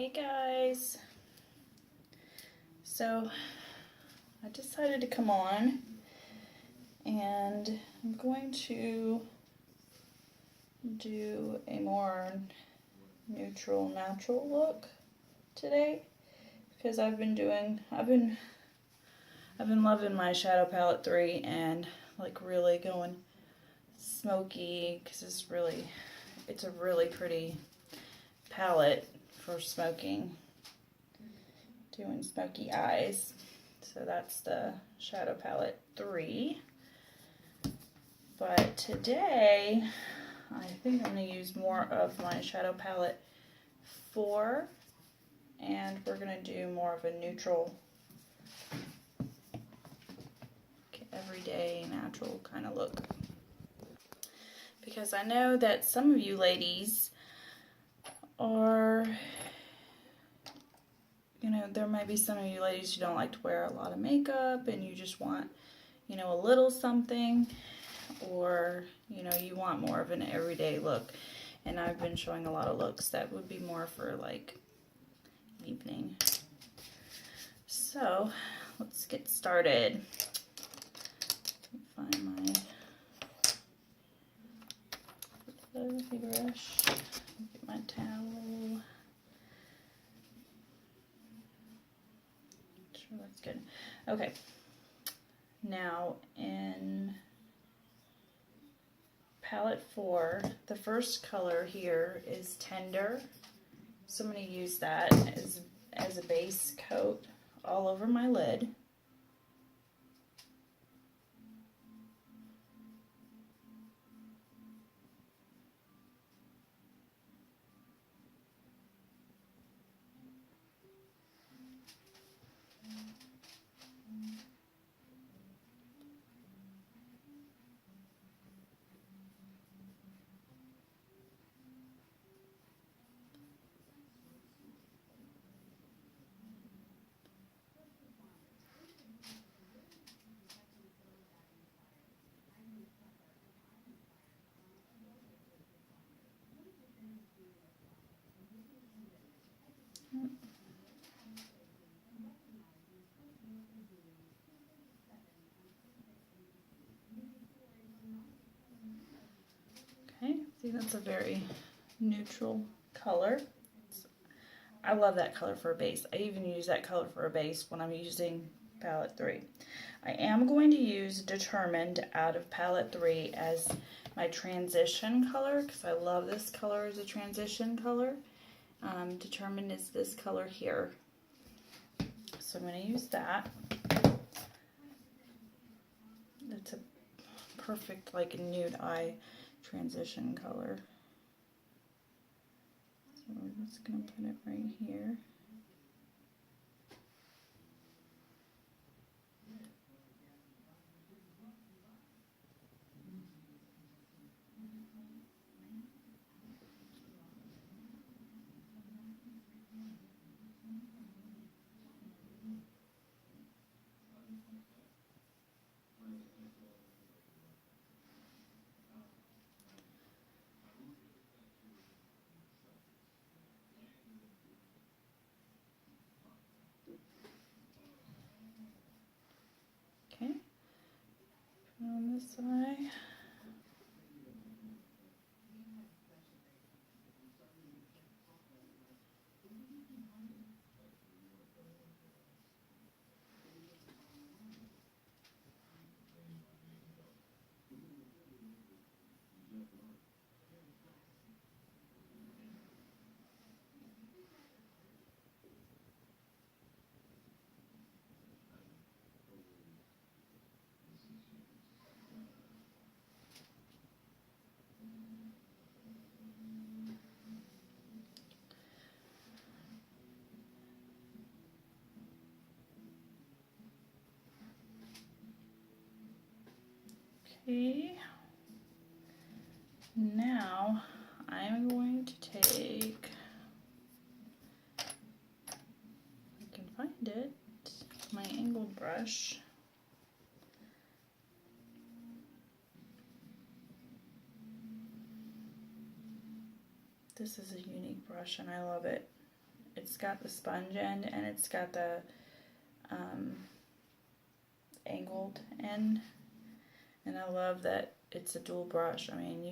Hey guys, so I decided to come on and I'm going to do a more neutral, natural look today because I've been loving my Shadow Palette 3 and like really going smoky because it's a really pretty palette for smoking, doing smoky eyes. So that's the Shadow Palette 3. But today, I think I'm going to use more of my Shadow Palette 4, and we're going to do more of a neutral, everyday, natural kind of look. Because I know that some of you ladies are, there might be some of you ladies who don't like to wear a lot of makeup and you just want, a little something, or, you want more of an everyday look. And I've been showing a lot of looks that would be more for like evening. So let's get started. Find my photography brush, get my towel. Sure, that's good. Okay, now in palette 4, the first color here is Tender, so I'm going to use that as a base coat all over my lid. Okay, see, that's a very neutral color. I love that color for a base. I even use that color for a base when I'm using palette 3. I am going to use Determined out of palette 3 as my transition color because I love this color as a transition color. Determined is this color here. So I'm going to use that. It's a perfect like nude eye transition color. So we're just going to put it right here. Okay, on this side. Okay, now I'm going to take, if I can find it, my angled brush. This is a Younique brush and I love it. it's got the sponge end and it's got the angled end, and I love that it's a dual brush. I mean,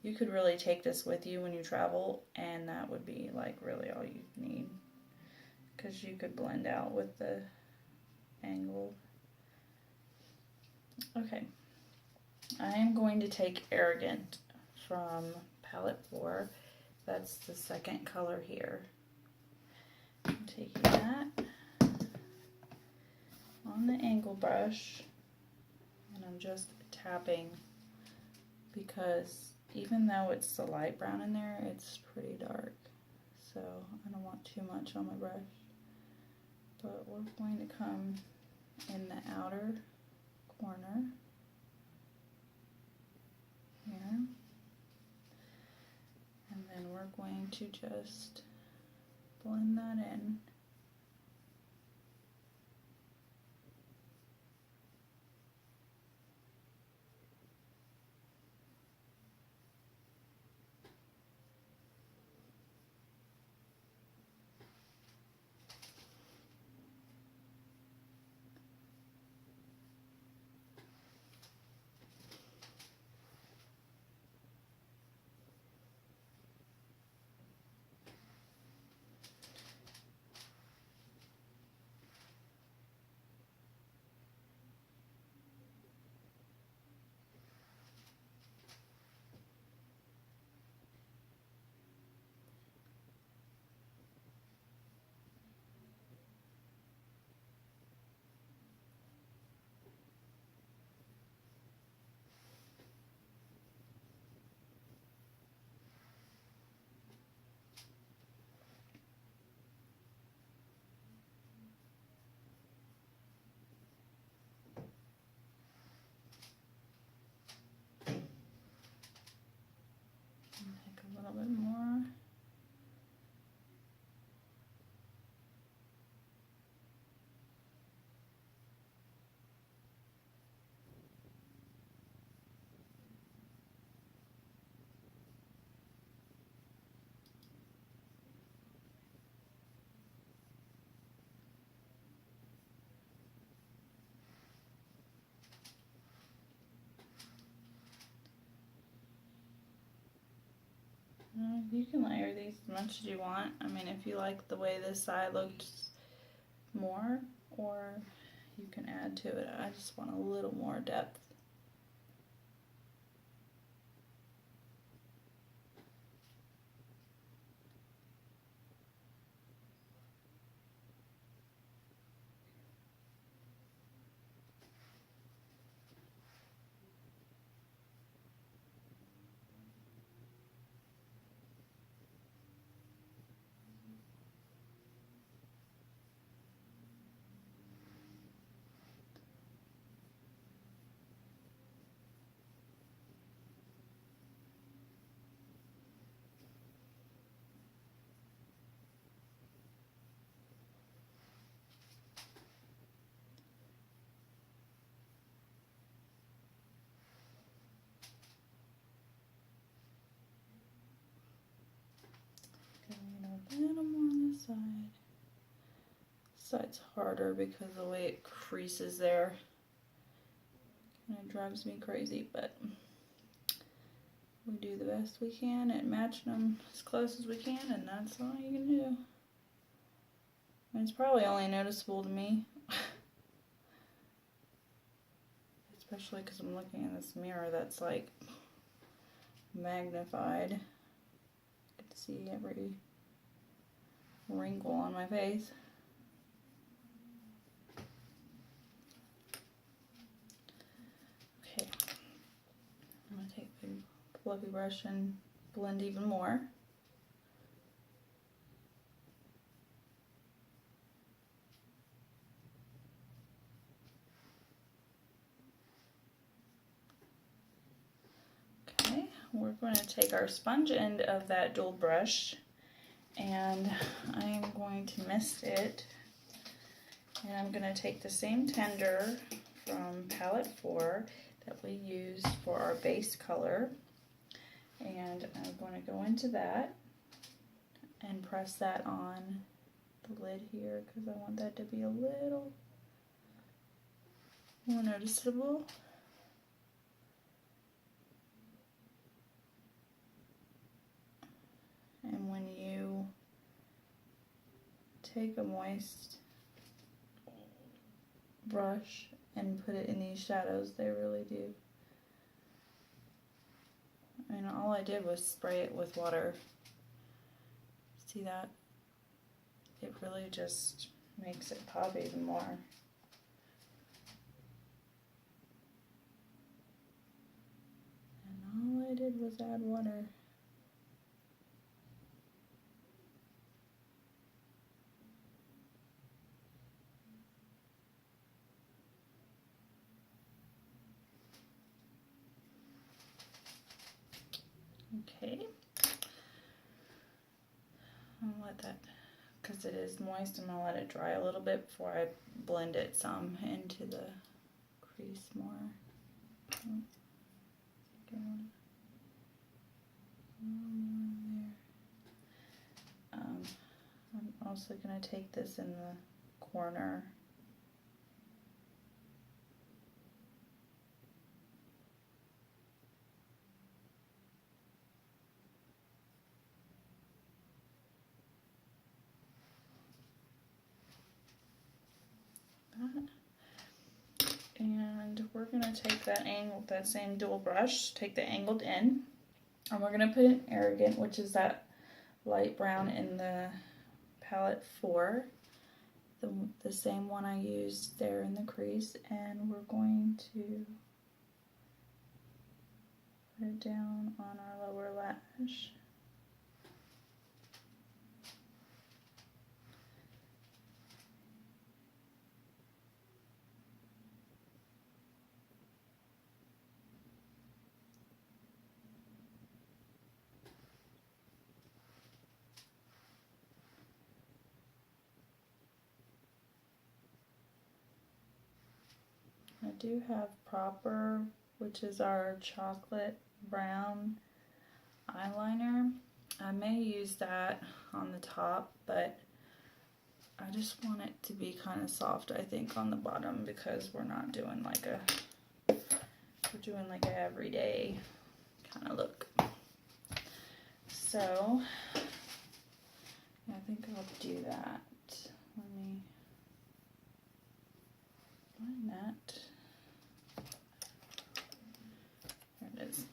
you could really take this with you when you travel, and that would be like really all you need, because you could blend out with the angled. Okay, I am going to take Arrogant from palette 4. That's the second color here. I'm taking that on the angle brush, and I'm just tapping, because even though it's the light brown in there, it's pretty dark, so I don't want too much on my brush. But we're going to come in the outer corner here, and then we're going to just blend that in. Take a little bit more. You can layer these as much as you want. I mean, if you like the way this side looks more, or you can add to it. I just want a little more depth. A little more on this side. This side's harder because of the way it creases there. Kind of drives me crazy, but we do the best we can at matching them as close as we can, and that's all you can do. I mean, it's probably only noticeable to me, especially because I'm looking in this mirror that's like magnified. I get to see every wrinkle on my face. Okay, I'm going to take the fluffy brush and blend even more. Okay, we're going to take our sponge end of that dual brush, and I am going to mist it, and I'm going to take the same tender from palette 4 that we used for our base color, and I'm going to go into that, and press that on the lid here because I want that to be a little more noticeable. And when you take a moist brush and put it in these shadows, they really do. And all I did was spray it with water. See that? It really just makes it pop even more. And all I did was add water. Okay. I'll let that, because it is moist, I'm going to let it dry a little bit before I blend it some into the crease more. I'm also going to take this in the corner. And we're going to take that same dual brush, take the angled end, and we're going to put in Arrogant, which is that light brown in the palette 4, the same one I used there in the crease, and we're going to put it down on our lower lash. I do have Proper, which is our chocolate brown eyeliner. I may use that on the top, but I just want it to be kind of soft, I think, on the bottom, because we're not doing like we're doing like a everyday kind of look. So yeah, I think I'll do that. Let me find that. There it is.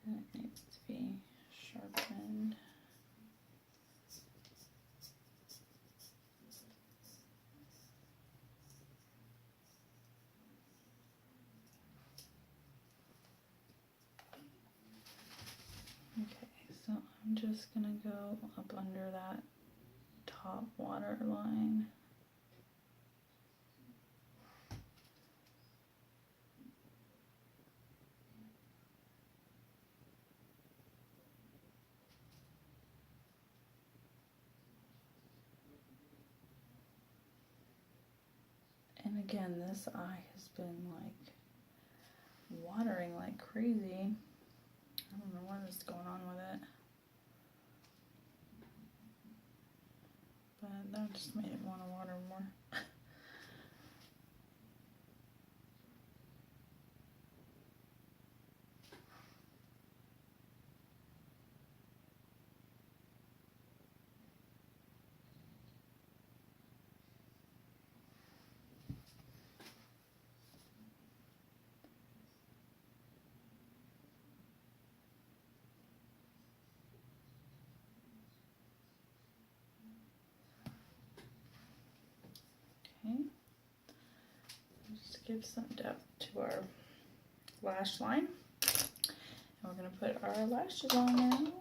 And it needs to be sharpened. Okay, so I'm just gonna go up under that top water line. And again, this eye has been like watering like crazy. I don't know what is going on with it. But that just made it want to water more. Okay. Just give some depth to our lash line. And we're going to put our lashes on now.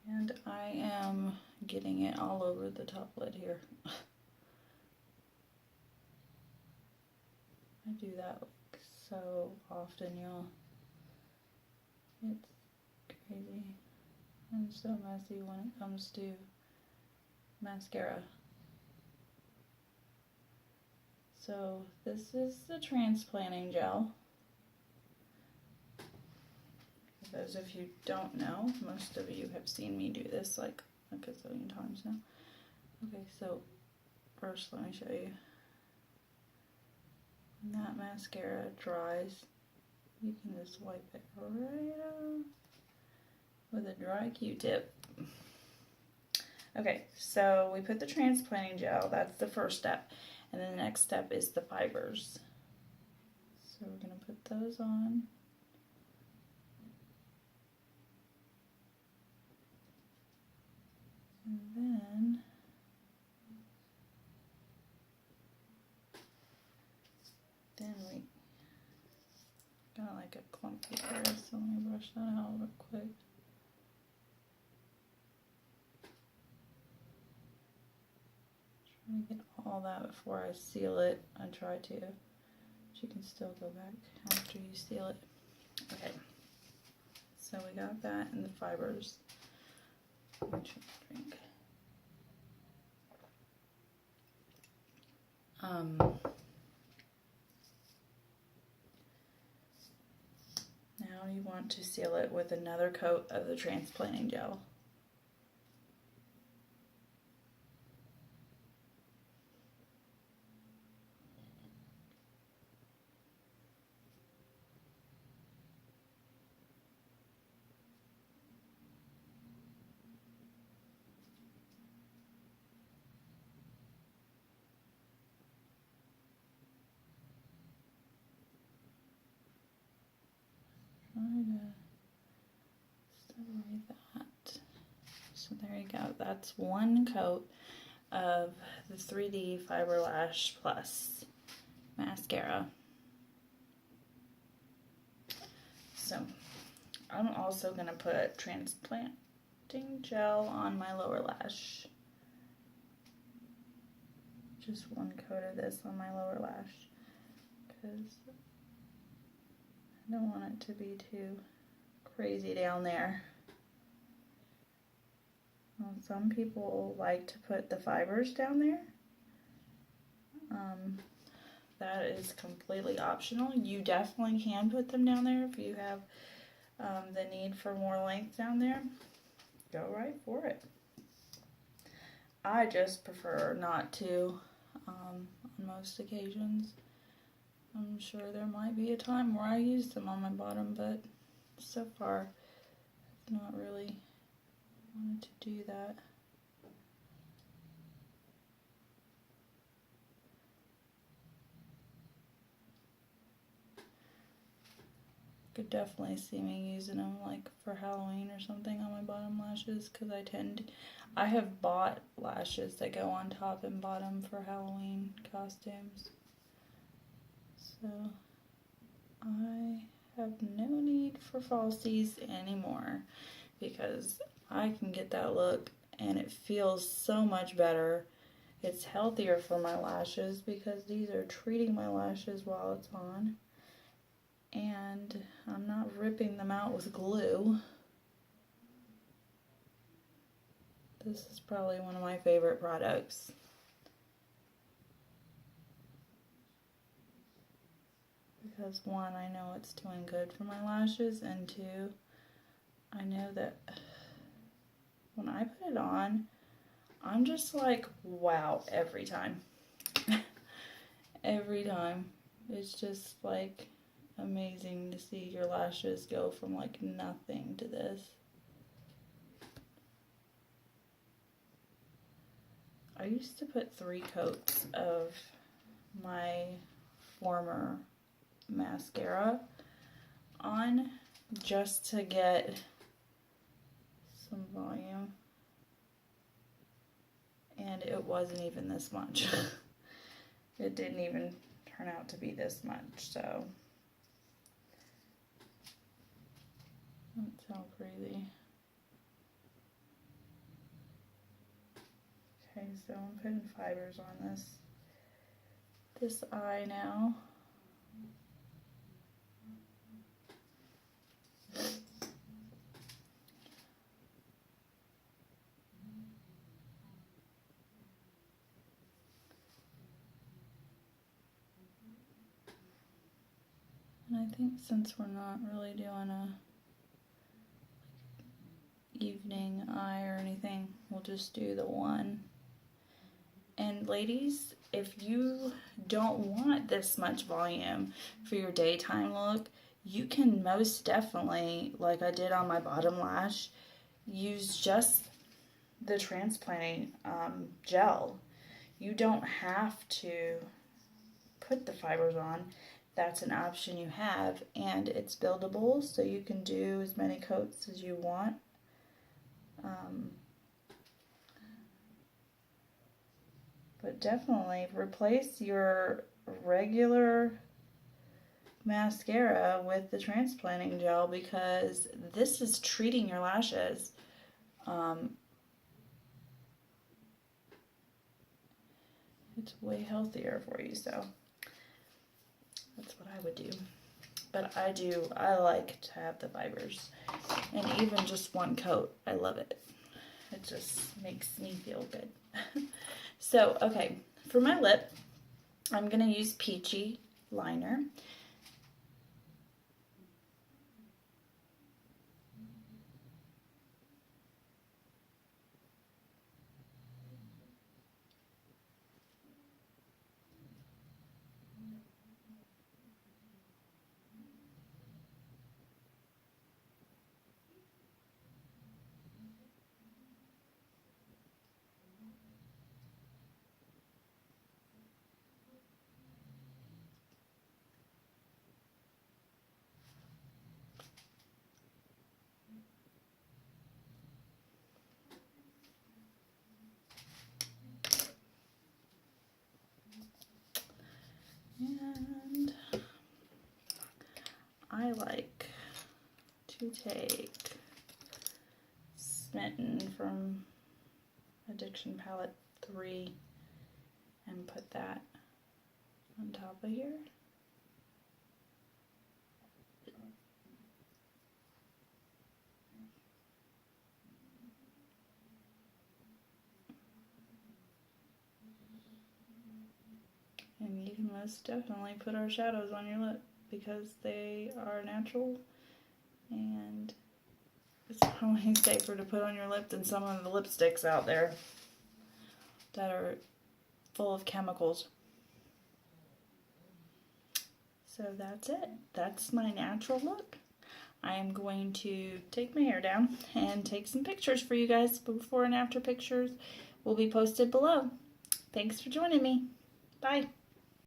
And I am getting it all over the top lid here. I do that like so often, y'all. It's crazy. I'm so messy when it comes to mascara. So this is the transplanting gel. For those of you who don't know, most of you have seen me do this like a gazillion times now. Okay, so first let me show you. When that mascara dries, you can just wipe it right off with a dry Q-tip. Okay, so we put the transplanting gel, that's the first step. And then the next step is the fibers. So we're going to put those on. And then we got like a clumpy there, so let me brush that out real quick. Trying to get all that before I seal it. I try to, but you can still go back after you seal it. Okay, so we got that and the fibers. Drink. Now you want to seal it with another coat of the transplanting gel. Try to separate that. So there you go. That's one coat of the 3D Fiber Lash Plus mascara. So I'm also going to put transplanting gel on my lower lash. Just one coat of this on my lower lash because I don't want it to be too crazy down there. Well, some people like to put the fibers down there. That is completely optional. You definitely can put them down there if you have the need for more length down there. Go right for it. I just prefer not to on most occasions. I'm sure there might be a time where I use them on my bottom, but so far I've not really wanted to do that. Could definitely see me using them like for Halloween or something on my bottom lashes, because I have bought lashes that go on top and bottom for Halloween costumes. So I have no need for falsies anymore because I can get that look and it feels so much better. It's healthier for my lashes because these are treating my lashes while it's on. And I'm not ripping them out with glue. This is probably one of my favorite products. Because one, I know it's doing good for my lashes, and two, I know that when I put it on, I'm just like, wow, every time. Every time. It's just like amazing to see your lashes go from like nothing to this. I used to put 3 coats of my former mascara on just to get some volume, and it wasn't even this much. It didn't even turn out to be this much, so that's how crazy. so I'm putting fibers on this eye now. And I think since we're not really doing a evening eye or anything, we'll just do the one. And ladies, if you don't want this much volume for your daytime look, you can most definitely, like I did on my bottom lash, use just the transplanting gel. You don't have to put the fibers on. That's an option you have, and it's buildable, so you can do as many coats as you want. But definitely replace your regular mascara with the transplanting gel, because this is treating your lashes. It's way healthier for you, so that's what I would do. But I like to have the fibers, and even just one coat, I love it. It just makes me feel good. So, okay, for my lip, I'm going to use Peachy liner. And I like to take Smitten from Addiction Palette 3 and put that on top of here. And you can most definitely put our shadows on your lip, because they are natural, and it's probably safer to put on your lip than some of the lipsticks out there that are full of chemicals. So that's it. That's my natural look. I am going to take my hair down and take some pictures for you guys. Before and after pictures will be posted below. Thanks for joining me. Bye.